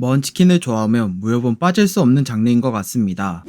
먼치킨을 좋아하면 무협은 빠질 수 없는 장르인 것 같습니다.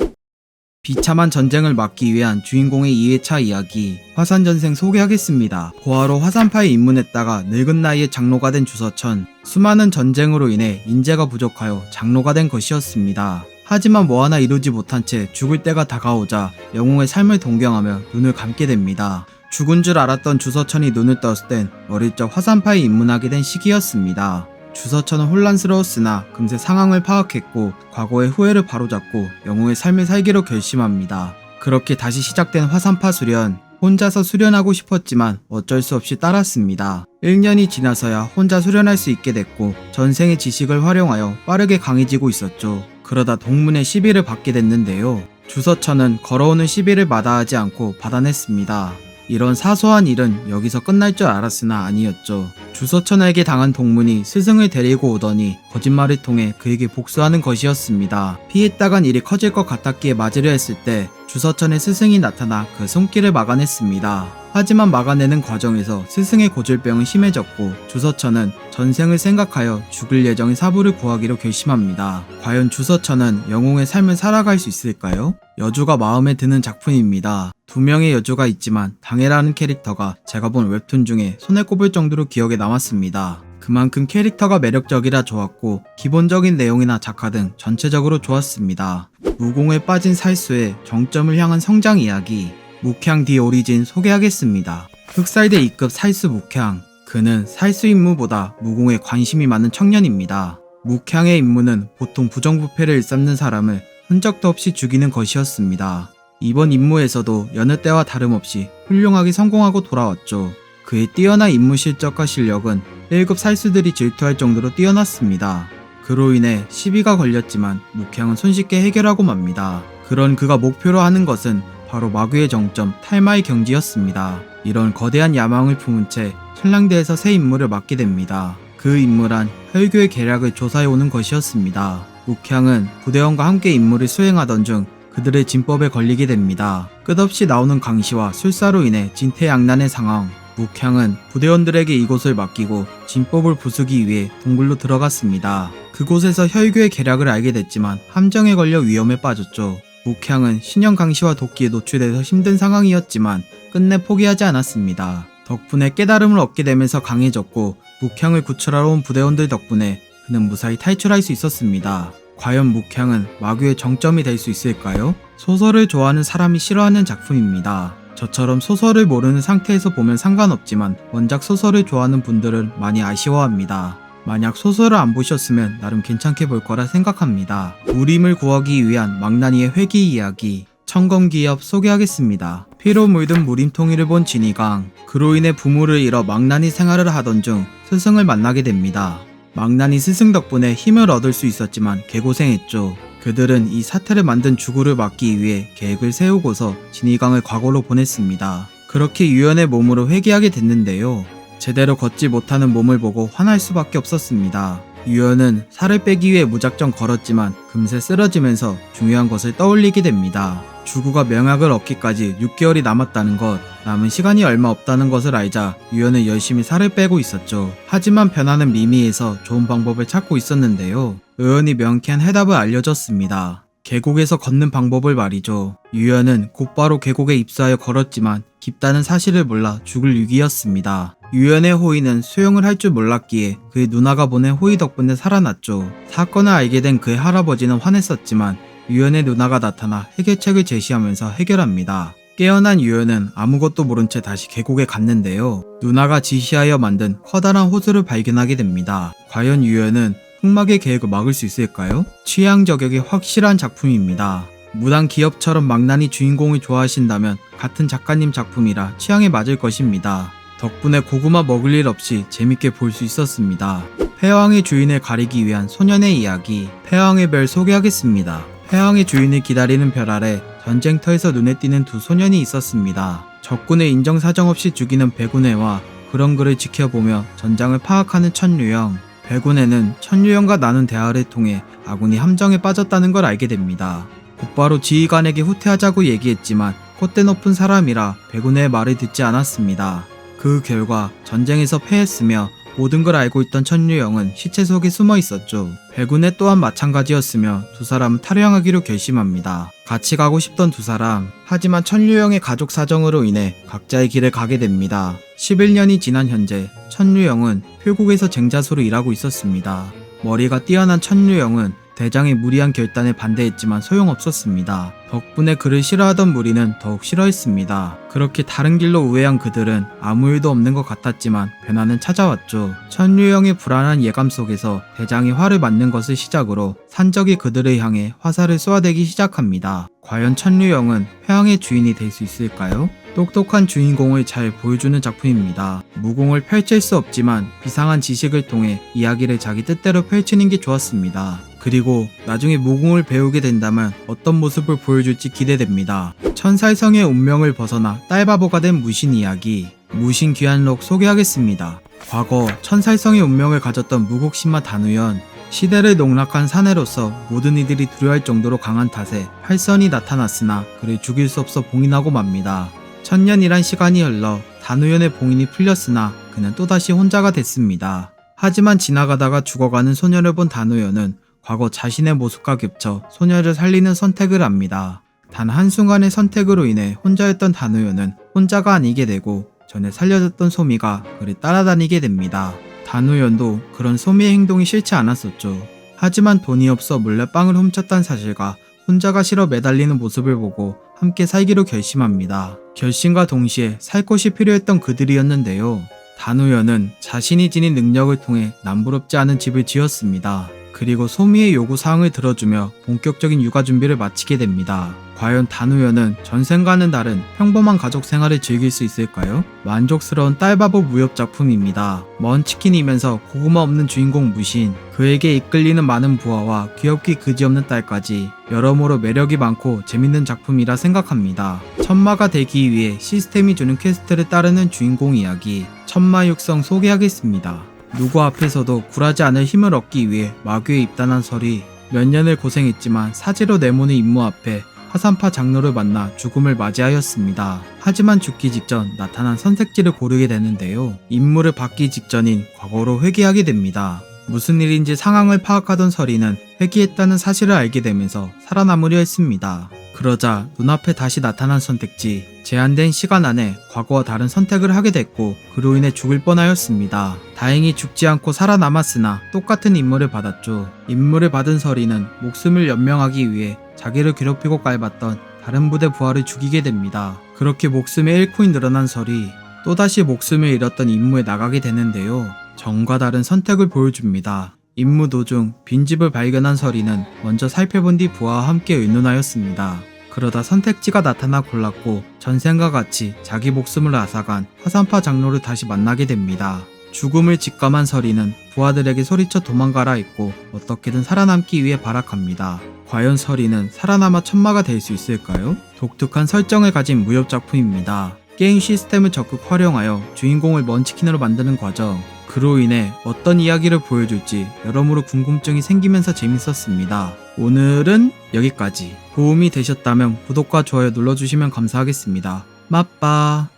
비참한 전쟁을 막기 위한 주인공의 2회차 이야기 화산전생 소개하겠습니다. 고아로 화산파에 입문했다가 늙은 나이에 장로가 된 주서천. 수많은 전쟁으로 인해 인재가 부족하여 장로가 된 것이었습니다. 하지만 뭐 하나 이루지 못한 채 죽을 때가 다가오자 영웅의 삶을 동경하며 눈을 감게 됩니다. 죽은 줄 알았던 주서천이 눈을 떴을 땐 어릴 적 화산파에 입문하게 된 시기였습니다. 주서천은 혼란스러웠으나 금세 상황을 파악했고 과거의 후회를 바로잡고 영웅의 삶을 살기로 결심합니다. 그렇게 다시 시작된 화산파 수련. 혼자서 수련하고 싶었지만 어쩔 수 없이 따랐습니다. 1년이 지나서야 혼자 수련할 수 있게 됐고 전생의 지식을 활용하여 빠르게 강해지고 있었죠. 그러다 동문의 시비를 받게 됐는데요. 주서천은 걸어오는 시비를 마다하지 않고 받아냈습니다. 이런 사소한 일은 여기서 끝날 줄 알았으나 아니었죠. 주서천에게 당한 동문이 스승을 데리고 오더니 거짓말을 통해 그에게 복수하는 것이었습니다. 피했다간 일이 커질 것 같았기에 맞으려 했을 때 주서천의 스승이 나타나 그 손길을 막아냈습니다. 하지만 막아내는 과정에서 스승의 고질병은 심해졌고 주서천은 전생을 생각하여 죽을 예정의 사부를 구하기로 결심합니다. 과연 주서천은 영웅의 삶을 살아갈 수 있을까요? 여주가 마음에 드는 작품입니다. 두 명의 여주가 있지만 당해라는 캐릭터가 제가 본 웹툰 중에 손에 꼽을 정도로 기억에 남았습니다. 그만큼 캐릭터가 매력적이라 좋았고 기본적인 내용이나 작화 등 전체적으로 좋았습니다. 무공에 빠진 살수의 정점을 향한 성장 이야기 묵향 디 오리진 소개하겠습니다. 흑살대 2급 살수 묵향. 그는 살수 임무보다 무공에 관심이 많은 청년입니다. 묵향의 임무는 보통 부정부패를 일삼는 사람을 흔적도 없이 죽이는 것이었습니다. 이번 임무에서도 여느 때와 다름없이 훌륭하게 성공하고 돌아왔죠. 그의 뛰어난 임무 실적과 실력은 1급 살수들이 질투할 정도로 뛰어났습니다. 그로 인해 시비가 걸렸지만 묵향은 손쉽게 해결하고 맙니다. 그런 그가 목표로 하는 것은 바로 마귀의 정점 탈마의 경지였습니다. 이런 거대한 야망을 품은 채 천량대에서 새 임무를 맡게 됩니다. 그 임무란 혈교의 계략을 조사해 오는 것이었습니다. 묵향은 부대원과 함께 임무를 수행하던 중 그들의 진법에 걸리게 됩니다. 끝없이 나오는 강시와 술사로 인해 진퇴양난의 상황. 묵향은 부대원들에게 이곳을 맡기고 진법을 부수기 위해 동굴로 들어갔습니다. 그곳에서 혈교의 계략을 알게 됐지만 함정에 걸려 위험에 빠졌죠. 묵향은 신형 강시와 도끼에 노출돼서 힘든 상황이었지만 끝내 포기하지 않았습니다. 덕분에 깨달음을 얻게 되면서 강해졌고 묵향을 구출하러 온 부대원들 덕분에 그는 무사히 탈출할 수 있었습니다. 과연 묵향은 마귀의 정점이 될 수 있을까요? 소설을 좋아하는 사람이 싫어하는 작품입니다. 저처럼 소설을 모르는 상태에서 보면 상관없지만 원작 소설을 좋아하는 분들은 많이 아쉬워합니다. 만약 소설을 안 보셨으면 나름 괜찮게 볼 거라 생각합니다. 우림을 구하기 위한 망나니의 회귀 이야기 청검기엽 소개하겠습니다. 피로 물든 무림통이를 본 진이강. 그로 인해 부모를 잃어 망나니 생활을 하던 중 스승을 만나게 됩니다. 망나니 스승 덕분에 힘을 얻을 수 있었지만 개고생했죠. 그들은 이 사태를 만든 주구를 막기 위해 계획을 세우고서 진이강을 과거로 보냈습니다. 그렇게 유연의 몸으로 회귀하게 됐는데요. 제대로 걷지 못하는 몸을 보고 화날 수밖에 없었습니다. 유연은 살을 빼기 위해 무작정 걸었지만 금세 쓰러지면서 중요한 것을 떠올리게 됩니다. 주구가 명약을 얻기까지 6개월이 남았다는 것, 남은 시간이 얼마 없다는 것을 알자 유연은 열심히 살을 빼고 있었죠. 하지만 변하는 미미에서 좋은 방법을 찾고 있었는데요. 의원이 명쾌한 해답을 알려줬습니다. 계곡에서 걷는 방법을 말이죠. 유연은 곧바로 계곡에 입수하여 걸었지만 깊다는 사실을 몰라 죽을 위기였습니다. 유연의 호의는 수영을 할 줄 몰랐기에 그의 누나가 보낸 호의 덕분에 살아났죠. 사건을 알게 된 그의 할아버지는 화냈었지만 유연의 누나가 나타나 해결책을 제시하면서 해결합니다. 깨어난 유연은 아무것도 모른 채 다시 계곡에 갔는데요. 누나가 지시하여 만든 커다란 호수를 발견하게 됩니다. 과연 유연은 흑막의 계획을 막을 수 있을까요? 취향 저격이 확실한 작품입니다. 무당 기업처럼 망나니 주인공을 좋아하신다면 같은 작가님 작품이라 취향에 맞을 것입니다. 덕분에 고구마 먹을 일 없이 재밌게 볼 수 있었습니다. 패왕의 주인을 가리기 위한 소년의 이야기 패왕의 별 소개하겠습니다. 패왕의 주인을 기다리는 별 아래 전쟁터에서 눈에 띄는 두 소년이 있었습니다. 적군을 인정사정 없이 죽이는 백운혜와 그런 그를 지켜보며 전장을 파악하는 천류영. 백운혜는 천류영과 나눈 대화를 통해 아군이 함정에 빠졌다는 걸 알게 됩니다. 곧바로 지휘관에게 후퇴하자고 얘기했지만 콧대 높은 사람이라 백운혜의 말을 듣지 않았습니다. 그 결과 전쟁에서 패했으며 모든 걸 알고 있던 천류영은 시체 속에 숨어 있었죠. 백운의 또한 마찬가지였으며 두 사람은 탈영하기로 결심합니다. 같이 가고 싶던 두 사람, 하지만 천류영의 가족 사정으로 인해 각자의 길을 가게 됩니다. 11년이 지난 현재 천류영은 필국에서 쟁자수로 일하고 있었습니다. 머리가 뛰어난 천류영은 대장의 무리한 결단에 반대했지만 소용없었습니다. 덕분에 그를 싫어하던 무리는 더욱 싫어했습니다. 그렇게 다른 길로 우회한 그들은 아무 일도 없는 것 같았지만 변화는 찾아왔죠. 천류영의 불안한 예감 속에서 대장이 화를 맞는 것을 시작으로 산적이 그들을 향해 화살을 쏘아대기 시작합니다. 과연 천류영은 회왕의 주인이 될 수 있을까요? 똑똑한 주인공을 잘 보여주는 작품입니다. 무공을 펼칠 수 없지만 비상한 지식을 통해 이야기를 자기 뜻대로 펼치는 게 좋았습니다. 그리고 나중에 무공을 배우게 된다면 어떤 모습을 보여줄지 기대됩니다. 천살성의 운명을 벗어나 딸바보가 된 무신 이야기, 무신 귀환록 소개하겠습니다. 과거 천살성의 운명을 가졌던 무곡신마 단우연, 시대를 농락한 사내로서 모든 이들이 두려워할 정도로 강한 탓에 활선이 나타났으나 그를 죽일 수 없어 봉인하고 맙니다. 천년이란 시간이 흘러 단우연의 봉인이 풀렸으나 그는 또다시 혼자가 됐습니다. 하지만 지나가다가 죽어가는 소녀를 본 단우연은 과거 자신의 모습과 겹쳐 소녀를 살리는 선택을 합니다. 단 한순간의 선택으로 인해 혼자였던 단우연은 혼자가 아니게 되고 전에 살려줬던 소미가 그를 따라다니게 됩니다. 단우연도 그런 소미의 행동이 싫지 않았었죠. 하지만 돈이 없어 몰래 빵을 훔쳤다는 사실과 혼자가 싫어 매달리는 모습을 보고 함께 살기로 결심합니다. 결심과 동시에 살 곳이 필요했던 그들이었는데요. 단우연은 자신이 지닌 능력을 통해 남부럽지 않은 집을 지었습니다. 그리고 소미의 요구사항을 들어주며 본격적인 육아 준비를 마치게 됩니다. 과연 단우연은 전생과는 다른 평범한 가족 생활을 즐길 수 있을까요? 만족스러운 딸바보 무협 작품입니다. 먼치킨이면서 고구마 없는 주인공 무신, 그에게 이끌리는 많은 부하와 귀엽기 그지없는 딸까지 여러모로 매력이 많고 재밌는 작품이라 생각합니다. 천마가 되기 위해 시스템이 주는 퀘스트를 따르는 주인공 이야기, 천마 육성 소개하겠습니다. 누구 앞에서도 굴하지 않을 힘을 얻기 위해 마교에 입단한 설이 몇 년을 고생했지만 사지로 내모는 임무 앞에 화산파 장로를 만나 죽음을 맞이하였습니다. 하지만 죽기 직전 나타난 선택지를 고르게 되는데요. 임무를 받기 직전인 과거로 회귀하게 됩니다. 무슨 일인지 상황을 파악하던 설이는 회귀했다는 사실을 알게 되면서 살아남으려 했습니다. 그러자 눈앞에 다시 나타난 선택지, 제한된 시간 안에 과거와 다른 선택을 하게 됐고 그로 인해 죽을 뻔하였습니다. 다행히 죽지 않고 살아남았으나 똑같은 임무를 받았죠. 임무를 받은 설이는 목숨을 연명하기 위해 자기를 괴롭히고 깔봤던 다른 부대 부하를 죽이게 됩니다. 그렇게 목숨이 1코인 늘어난 설이 또다시 목숨을 잃었던 임무에 나가게 되는데요. 전과 다른 선택을 보여줍니다. 임무 도중 빈집을 발견한 설이는 먼저 살펴본 뒤 부하와 함께 의논하였습니다. 그러다 선택지가 나타나 골랐고 전생과 같이 자기 목숨을 앗아간 화산파 장로를 다시 만나게 됩니다. 죽음을 직감한 설이는 부하들에게 소리쳐 도망가라 했고 어떻게든 살아남기 위해 발악합니다. 과연 설이는 살아남아 천마가 될 수 있을까요? 독특한 설정을 가진 무협 작품입니다. 게임 시스템을 적극 활용하여 주인공을 먼치킨으로 만드는 과정, 그로 인해 어떤 이야기를 보여줄지 여러모로 궁금증이 생기면서 재밌었습니다. 오늘은 여기까지. 도움이 되셨다면 구독과 좋아요 눌러주시면 감사하겠습니다. 맛빠.